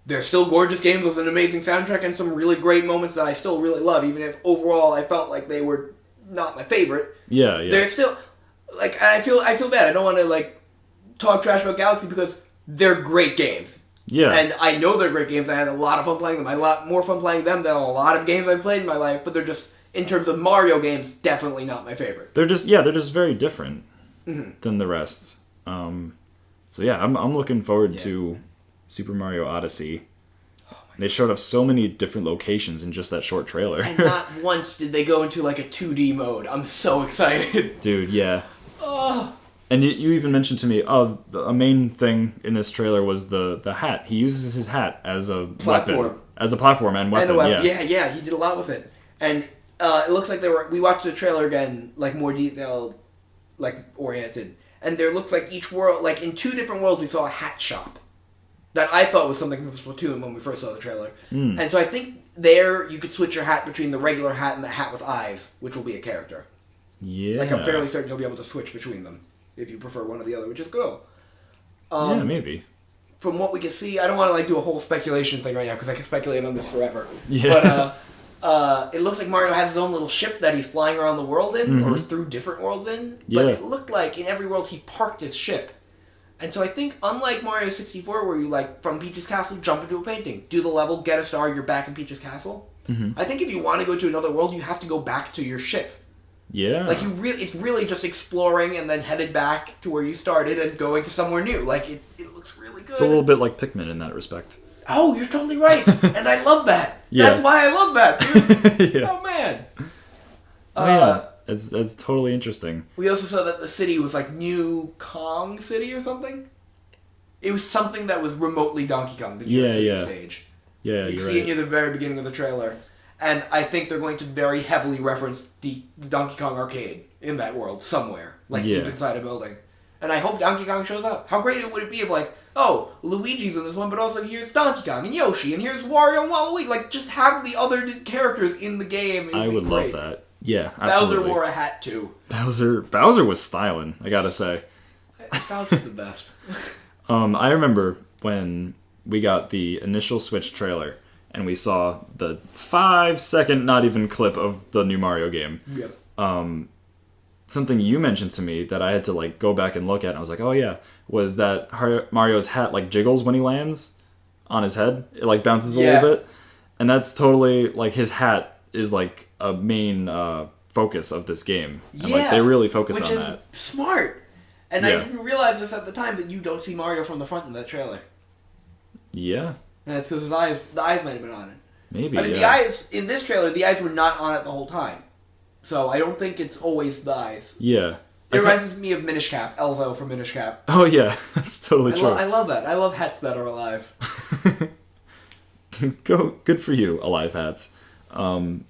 they're still gorgeous games with an amazing soundtrack and some really great moments that I still really love, even if overall I felt like they were not my favorite. Yeah. They're still I feel bad. I don't want to talk trash about Galaxy because they're great games. Yeah. And I know they're great games. I had a lot of fun playing them. I had a lot more fun playing them than a lot of games I've played in my life, but they're just, in terms of Mario games, definitely not my favorite. They're just very different than the rest. So yeah, I'm looking forward to Super Mario Odyssey. They showed off so many different locations in just that short trailer. And not once did they go into a 2D mode. I'm so excited. Dude, yeah. And you even mentioned to me, a main thing in this trailer was the hat. He uses his hat as a weapon. As a platform and weapon, Yeah, he did a lot with it. And it looks like we watched the trailer again, more detailed, oriented. And there looks like each world, in 2 different worlds, we saw a hat shop that I thought was something from Splatoon when we first saw the trailer. And so I think there you could switch your hat between the regular hat and the hat with eyes, which will be a character. Yeah. I'm fairly certain you'll be able to switch between them if you prefer one or the other, which is cool. Yeah, maybe. From what we can see, I don't want to do a whole speculation thing right now because I can speculate on this forever. Yeah. But it looks like Mario has his own little ship that he's flying around the world in, or through different worlds in. But it looked like in every world he parked his ship. And so I think, unlike Mario 64, where you, from Peach's Castle, jump into a painting, do the level, get a star, you're back in Peach's Castle. I think if you want to go to another world, you have to go back to your ship. Yeah. It's really just exploring and then headed back to where you started and going to somewhere new. It looks really good. It's a little bit like Pikmin in that respect. Oh, you're totally right. And I love that. That's why I love that, dude. Yeah. Oh, man. Yeah. It's totally interesting. We also saw that the city was New Kong City or something. It was something that was remotely Donkey Kong, the New York City stage. Yeah, you see it near the very beginning of the trailer. And I think they're going to very heavily reference the Donkey Kong arcade in that world somewhere. Deep inside a building. And I hope Donkey Kong shows up. How great would it be if Luigi's in this one, but also here's Donkey Kong and Yoshi, and here's Wario and Waluigi. Just have the other characters in the game. I would love that. Yeah, absolutely. Bowser wore a hat, too. Bowser was styling, I gotta say. Bowser's the best. I remember when we got the initial Switch trailer, and we saw the 5-second, not even clip of the new Mario game. Yep. Something you mentioned to me that I had to go back and look at, and I was like, oh yeah, was that Mario's hat jiggles when he lands on his head? It bounces a little bit. And that's totally, his hat is a main focus of this game. And, Yeah, they really focused which on is that. smart. And Yeah. I didn't realize this at the time, but you don't see Mario from the front in that trailer. Yeah, And it's because the eyes might have been on it. maybe. I mean, the eyes in this trailer, the eyes were not on it the whole time, so I don't think it's always the eyes. Yeah. It reminds me of Minish Cap, Elzo from Minish Cap. Oh yeah, that's totally true. I love that. I love hats that are alive. Good for you, Alive Hats. No,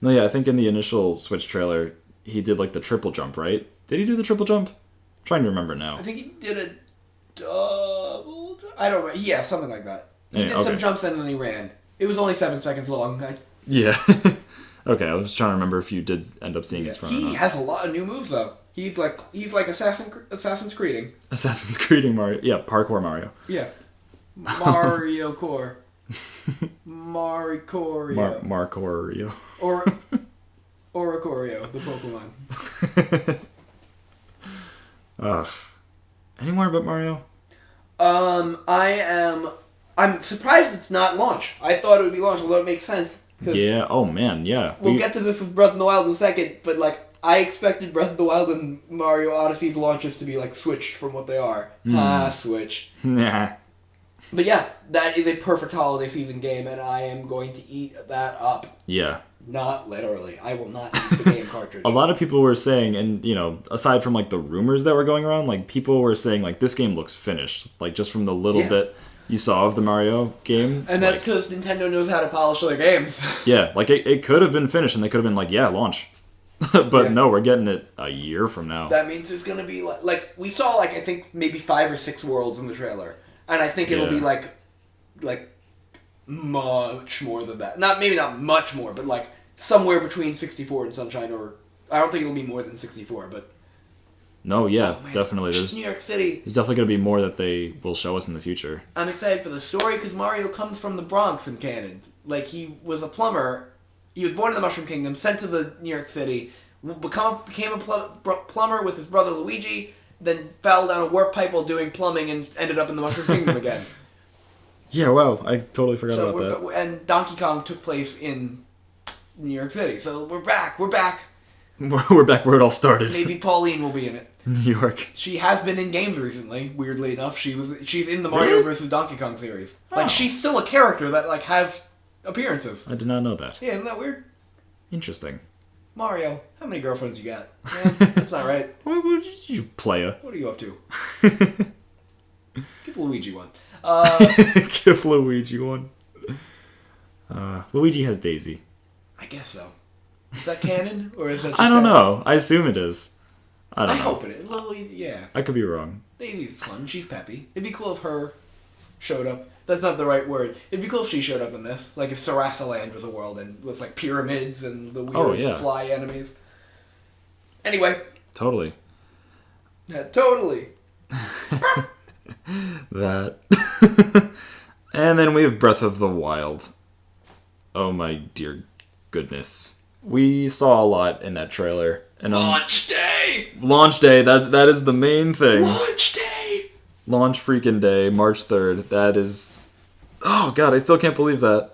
yeah, I think in the initial Switch trailer, he did like the triple jump, right? Did he do the triple jump? I'm trying to remember now. I think he did a double jump. I don't remember. Yeah, something like that. He Yeah, did some jumps and then he ran. It was only 7 seconds long. Yeah. Okay, I was trying to remember if you did end up seeing his front. He has a lot of new moves though. He's like Assassin's Creeding. Assassin's Creed Mario. Yeah, parkour Mario. Yeah. Mario Core. Maricorio. Marcorio. Or Oricorio, the Pokemon. Ugh. Any more about Mario? I'm surprised it's not launch. I thought it would be launch, although it makes sense. Yeah, oh man, yeah. We'll get to this with Breath of the Wild in a second, but like, I expected Breath of the Wild and Mario Odyssey's launches to be like switched from what they are. Switch. Nah. But yeah, that is a perfect holiday season game, and I am going to eat that up. Yeah. Not literally. I will not eat the game cartridge. A lot of people were saying, and aside from like the rumors that were going around, like people were saying like this game looks finished. Like just from the little bit you saw of the Mario game. And that's because Nintendo knows how to polish their games. Yeah, like it could have been finished and they could have been like, yeah, launch. But no, we're getting it a year from now. That means there's going to be like we saw like I think maybe 5 or 6 worlds in the trailer. And I think it'll be like much more than that. Maybe not much more, but like somewhere between 64 and Sunshine, or I don't think it'll be more than 64, but no, yeah, definitely. New York City. There's definitely going to be more that they will show us in the future. I'm excited for the story because Mario comes from the Bronx in canon. Like, he was a plumber. He was born in the Mushroom Kingdom, sent to the New York City, became a plumber with his brother Luigi, then fell down a warp pipe while doing plumbing and ended up in the Mushroom Kingdom again. Yeah, wow, I totally forgot about that. And Donkey Kong took place in New York City, so we're back. We're back where it all started. Maybe Pauline will be in it. New York. She has been in games recently. Weirdly enough, she's in the Mario vs. Donkey Kong series. Like she's still a character that like has appearances. I did not know that. Yeah, isn't that weird? Interesting. Mario, how many girlfriends you got? Man, that's not right. What you playa? What are you up to? Give Luigi one. Give Luigi one. Luigi has Daisy. I guess so. Is that canon or is that? Just I don't know. I assume it is. I don't know. I hope it is. Well, yeah. I could be wrong. Daisy's fun. She's peppy. It'd be cool if her showed up. That's not the right word. It'd be cool if she showed up in this. Like if Sarasaland was a world and was like pyramids and the weird fly enemies. Anyway. Totally. Yeah, totally. That. And then we have Breath of the Wild. Oh my dear goodness. We saw a lot in that trailer. And Launch day! Launch day, that is the main thing. Launch day! Launch freaking day, March 3rd. That is... Oh god, I still can't believe that.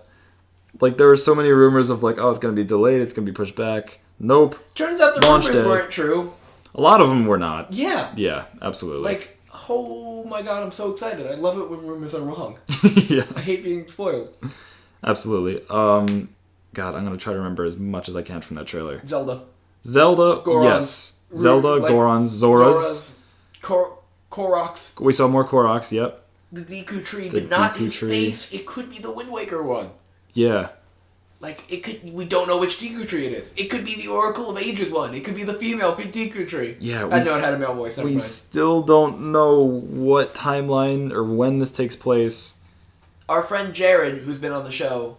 Like, there were so many rumors of like, oh, it's going to be delayed, it's going to be pushed back. Nope. Turns out the rumors weren't true. A lot of them were not. Yeah. Yeah, absolutely. Like, oh my god, I'm so excited. I love it when rumors are wrong. Yeah. I hate being spoiled. Absolutely. God, I'm going to try to remember as much as I can from that trailer. Zelda, Gorons, yes. Zelda, like, Gorons, Zoras. Koroks. We saw more Koroks, yep. The Deku Tree, but not his face. It could be the Wind Waker one. Yeah. Like, it could... We don't know which Deku Tree it is. It could be the Oracle of Ages one. It could be the female Deku Tree. Yeah, I know it had a male voice. We still don't know what timeline or when this takes place. Our friend Jared, who's been on the show,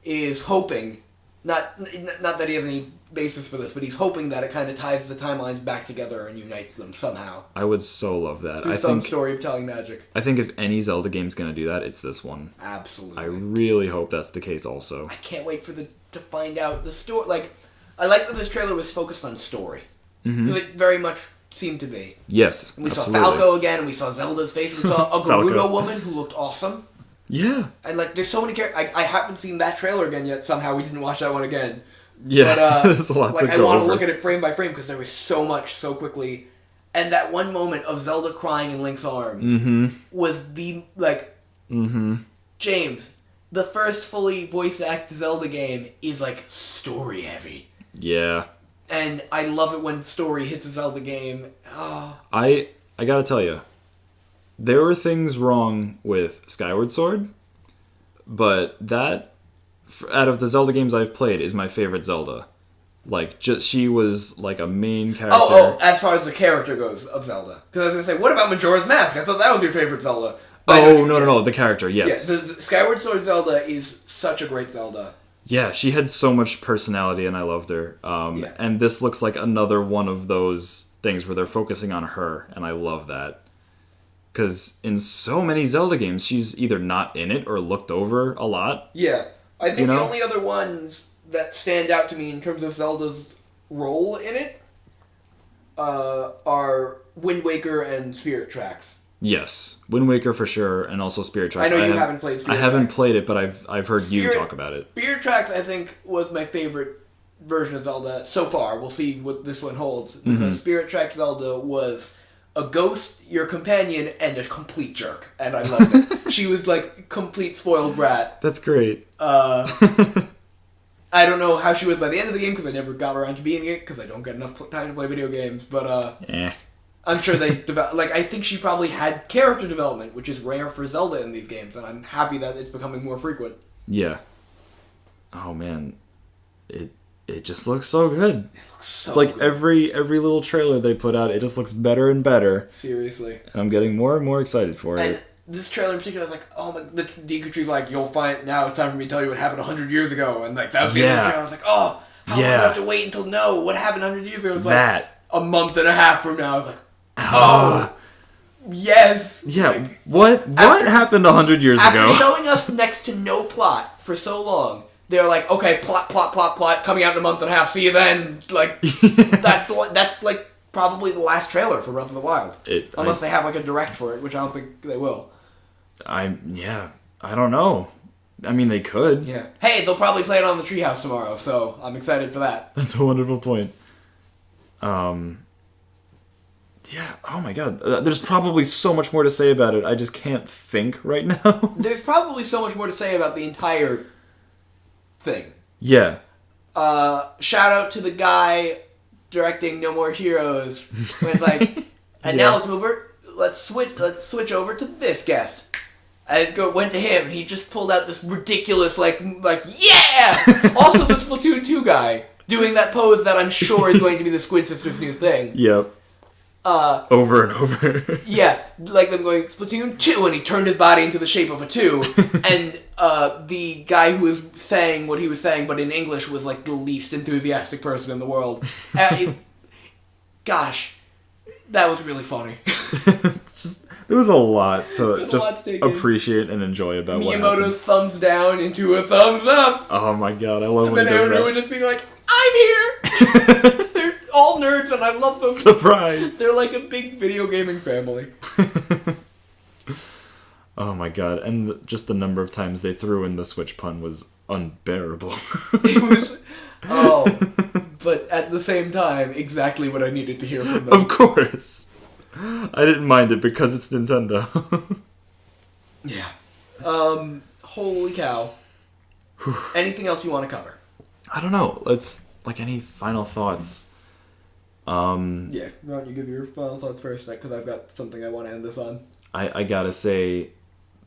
is hoping... Not that he has any basis for this, but he's hoping that it kind of ties the timelines back together and unites them somehow. I would so love that. Through some storytelling magic. I think if any Zelda game's going to do that, it's this one. Absolutely. I really hope that's the case also. I can't wait to find out the story. Like, I like that this trailer was focused on story. Because it very much seemed to be. Yes, and we saw Falco again, and we saw Zelda's face, and we saw a Gerudo woman who looked awesome. Yeah. And, like, there's so many characters. I haven't seen that trailer again yet. Somehow we didn't watch that one again. Yeah, but, there's a lot like, to I go want to over. look at it frame by frame because there was so much so quickly. And that one moment of Zelda crying in Link's arms was the, like... James, the first fully voice-acted Zelda game is, like, story-heavy. Yeah. And I love it when story hits a Zelda game. Oh. I gotta tell you, there were things wrong with Skyward Sword, but that, out of the Zelda games I've played, is my favorite Zelda. Like, just she was like a main character. Oh, as far as the character goes of Zelda. Because I was going to say, what about Majora's Mask? I thought that was your favorite Zelda. But No, the character, yes. Yeah, the Skyward Sword Zelda is such a great Zelda. Yeah, she had so much personality and I loved her. And this looks like another one of those things where they're focusing on her, and I love that. Because in so many Zelda games, she's either not in it or looked over a lot. Yeah. I think the only other ones that stand out to me in terms of Zelda's role in it are Wind Waker and Spirit Tracks. Yes, Wind Waker for sure, and also Spirit Tracks. I know you haven't played Spirit Tracks. I haven't played it, but I've heard you talk about it. Spirit Tracks, I think, was my favorite version of Zelda so far. We'll see what this one holds. Because Spirit Tracks Zelda was a ghost, your companion, and a complete jerk. And I loved it. She was like complete spoiled brat. That's great. I don't know how she was by the end of the game because I never got around to being it because I don't get enough time to play video games. But I'm sure they develop. Like, I think she probably had character development, which is rare for Zelda in these games, and I'm happy that it's becoming more frequent. Yeah. Oh man, it just looks so good. It looks so it's like good. every little trailer they put out, it just looks better and better. Seriously. And I'm getting more and more excited for And it. this trailer in particular, I was like, oh my, the Deku Tree's like, you'll find, now it's time for me to tell you what happened 100 years ago. And like, that was the end of the trailer. I was like, oh, how long do I have to wait until no? What happened 100 years ago? It was like a month and a half from now. I was like, oh, yes. Yeah, like, what happened 100 years ago? After showing us next to no plot for so long, they're like, okay, plot, coming out in a month and a half, see you then. Like, that's like probably the last trailer for Breath of the Wild. Unless they have like a direct for it, which I don't think they will. I don't know. I mean, they could. Yeah. Hey, they'll probably play it on the Treehouse tomorrow, so I'm excited for that. That's a wonderful point. Yeah, oh my god. There's probably so much more to say about it. I just can't think right now. There's probably so much more to say about the entire thing. Yeah. Shout out to the guy directing No More Heroes. Where it's like, and now let's switch over to this guest. And went to him, and he just pulled out this ridiculous, like yeah! Also the Splatoon 2 guy, doing that pose that I'm sure is going to be the Squid Sisters' new thing. Yep. Over and over. Yeah, like them going, Splatoon 2, and he turned his body into the shape of a 2. And the guy who was saying what he was saying, but in English, was like the least enthusiastic person in the world. Gosh, that was really funny. There was a lot to just appreciate and enjoy about what happened. Miyamoto's thumbs down into a thumbs up. Oh my god, I love and when he does that. And then everyone would just be like, I'm here! They're all nerds and I love them. Surprise! They're like a big video gaming family. Oh my god, and just the number of times they threw in the Switch pun was unbearable. It was... but at the same time, exactly what I needed to hear from them. Of course! I didn't mind it because it's Nintendo. Yeah. Holy cow. Anything else you want to cover? I don't know. Any final thoughts? Yeah, why don't you give your final thoughts first, because I've got something I want to end this on. I gotta say,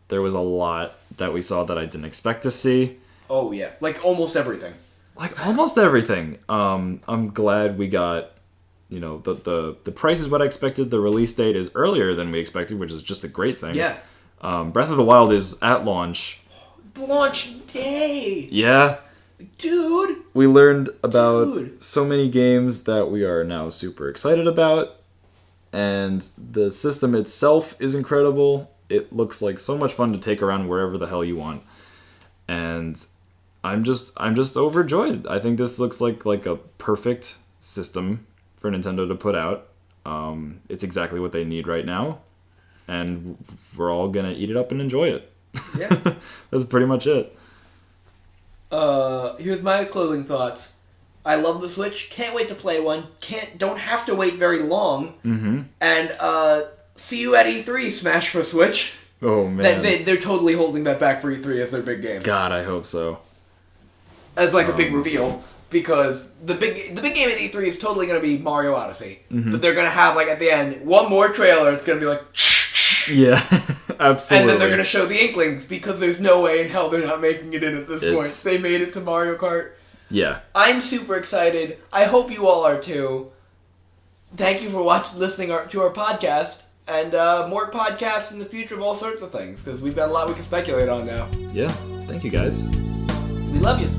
there was a lot that we saw that I didn't expect to see. Oh yeah, like almost everything. I'm glad we got, the price is what I expected. The release date is earlier than we expected, which is just a great thing. Yeah. Breath of the Wild is at launch. Launch day! Yeah. Dude! We learned about so many games that we are now super excited about. And the system itself is incredible. It looks like so much fun to take around wherever the hell you want. And I'm just overjoyed. I think this looks like a perfect system for Nintendo to put out. It's exactly what they need right now. And we're all gonna eat it up and enjoy it. Yeah. That's pretty much it. Here's my closing thoughts. I love the Switch. Can't wait to play one. Don't have to wait very long. Mm-hmm. And see you at E3, Smash for Switch. Oh, man. They're totally holding that back for E3 as their big game. God, I hope so. As like a big reveal. Because the big game at E3 is totally going to be Mario Odyssey. Mm-hmm. But they're going to have, like, at the end, one more trailer. It's going to be like... Yeah, absolutely. And then they're going to show the Inklings, because there's no way in hell they're not making it in at this point. They made it to Mario Kart. Yeah. I'm super excited. I hope you all are too. Thank you for listening to our podcast. And more podcasts in the future of all sorts of things, because we've got a lot we can speculate on now. Yeah, thank you guys. We love you.